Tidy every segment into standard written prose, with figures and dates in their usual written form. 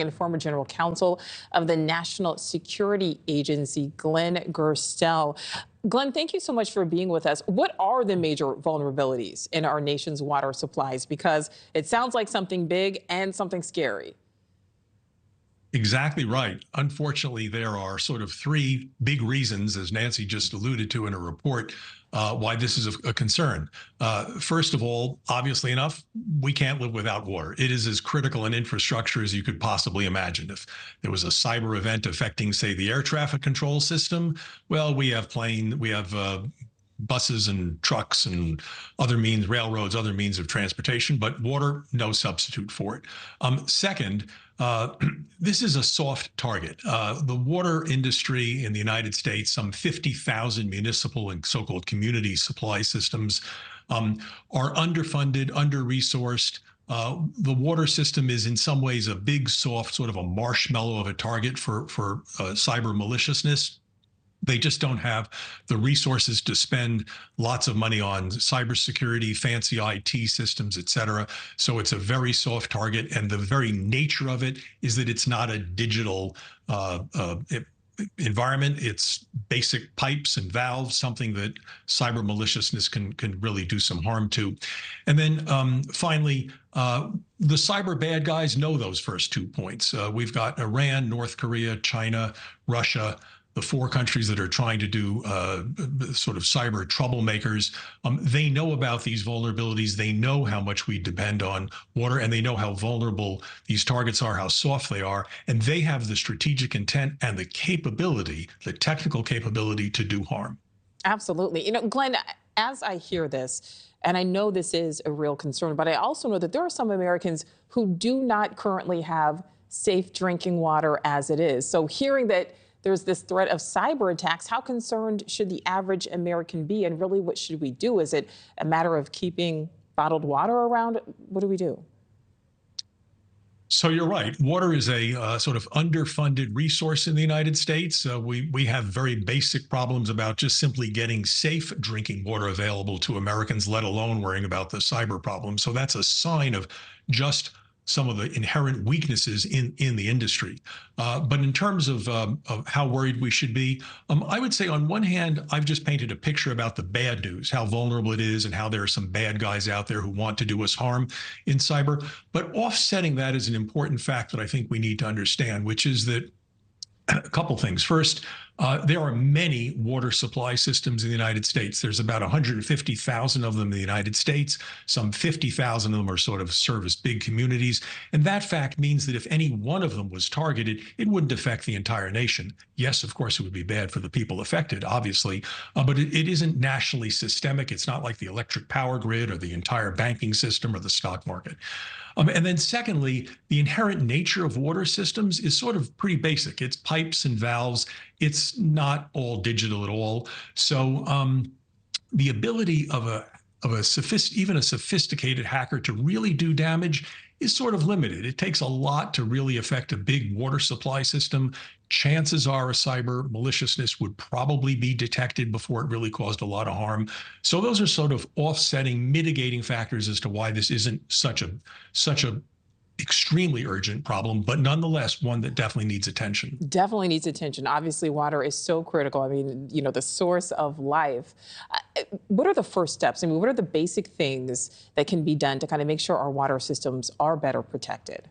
And former general counsel of the National Security Agency, Glenn Gerstell. Glenn, thank you so much for being with us. What are the major vulnerabilities in our nation's water supplies? Because it sounds like something big and something scary. Exactly right. Unfortunately, there are sort of three big reasons, as Nancy just alluded to in her report, why this is a concern. First of all, obviously enough, we can't live without water. It is as critical an infrastructure as you could possibly imagine. If there was a cyber event affecting, say, the air traffic control system, well, we have buses and trucks and other means, railroads, other means of transportation, but water, no substitute for it. Second, this is a soft target. The water industry in the United States, some 50,000 municipal and so-called community supply systems are underfunded, under-resourced. The water system is in some ways a big, soft, sort of a marshmallow of a target for cyber maliciousness. They just don't have the resources to spend lots of money on cybersecurity, fancy IT systems, et cetera. So it's a very soft target. And the very nature of it is that it's not a digital environment. It's basic pipes and valves, something that cyber maliciousness can really do some harm to. And then finally, the cyber bad guys know those first 2 points. We've got Iran, North Korea, China, Russia, the four countries that are trying to do sort of cyber troublemakers. They know about these vulnerabilities. They know how much we depend on water, and they know how vulnerable these targets are, how soft they are, and they have the strategic intent and the capability, the technical capability to do harm. Absolutely. You know, Glenn, as I hear this, and I know this is a real concern, but I also know that there are some Americans who do not currently have safe drinking water as it is. So hearing that there's this threat of cyber attacks, how concerned should the average American be? And really, what should we do? Is it a matter of keeping bottled water around? What do we do? So you're right. Water is a sort of underfunded resource in the United States. We have very basic problems about just simply getting safe drinking water available to Americans, let alone worrying about the cyber problem. So that's a sign of just some of the inherent weaknesses in the industry. But in terms of how worried we should be, I would say on one hand, I've just painted a picture about the bad news, how vulnerable it is and how there are some bad guys out there who want to do us harm in cyber. But offsetting that is an important fact that I think we need to understand, which is that a couple things. First, there are many water supply systems in the United States. There's about 150,000 of them in the United States. Some 50,000 of them are sort of service big communities. And that fact means that if any one of them was targeted, it wouldn't affect the entire nation. Yes, of course, it would be bad for the people affected, obviously, but it isn't nationally systemic. It's not like the electric power grid or the entire banking system or the stock market. And then secondly, the inherent nature of water systems is sort of pretty basic. It's pipes and valves. It's not all digital at all. So the ability of even a sophisticated hacker to really do damage is sort of limited. It takes a lot to really affect a big water supply system. Chances are a cyber maliciousness would probably be detected before it really caused a lot of harm. So those are sort of offsetting, mitigating factors as to why this isn't such a extremely urgent problem, but nonetheless, one that definitely needs attention. Definitely needs attention. Obviously, water is so critical. I mean, you know, the source of life. What are the first steps? I mean, what are the basic things that can be done to kind of make sure our water systems are better protected?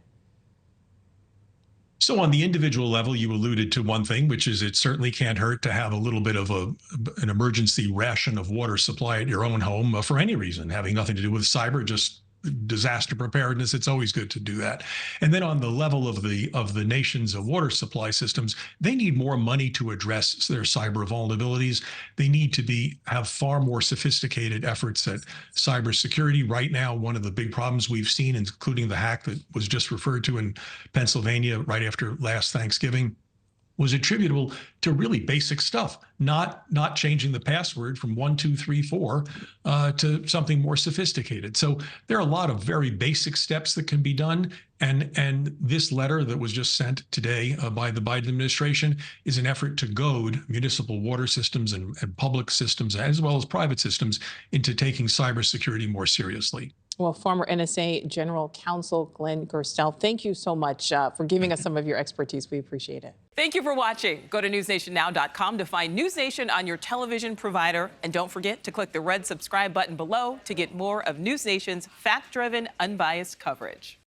So on the individual level, you alluded to one thing, which is it certainly can't hurt to have a little bit of an emergency ration of water supply at your own home for any reason, having nothing to do with cyber, just disaster preparedness. It's always good to do that. And then on the level of the nation's water supply systems, they need more money to address their cyber vulnerabilities. They need to have far more sophisticated efforts at cybersecurity. Right now, one of the big problems we've seen, including the hack that was just referred to in Pennsylvania right after last Thanksgiving, was attributable to really basic stuff, not changing the password from 1234 to something more sophisticated. So there are a lot of very basic steps that can be done. And this letter that was just sent today by the Biden administration is an effort to goad municipal water systems and public systems, as well as private systems, into taking cybersecurity more seriously. Well, former NSA General Counsel Glenn Gerstell, thank you so much for giving us some of your expertise. We appreciate it. Thank you for watching. Go to newsnationnow.com to find News Nation on your television provider. And don't forget to click the red subscribe button below to get more of News Nation's fact-driven, unbiased coverage.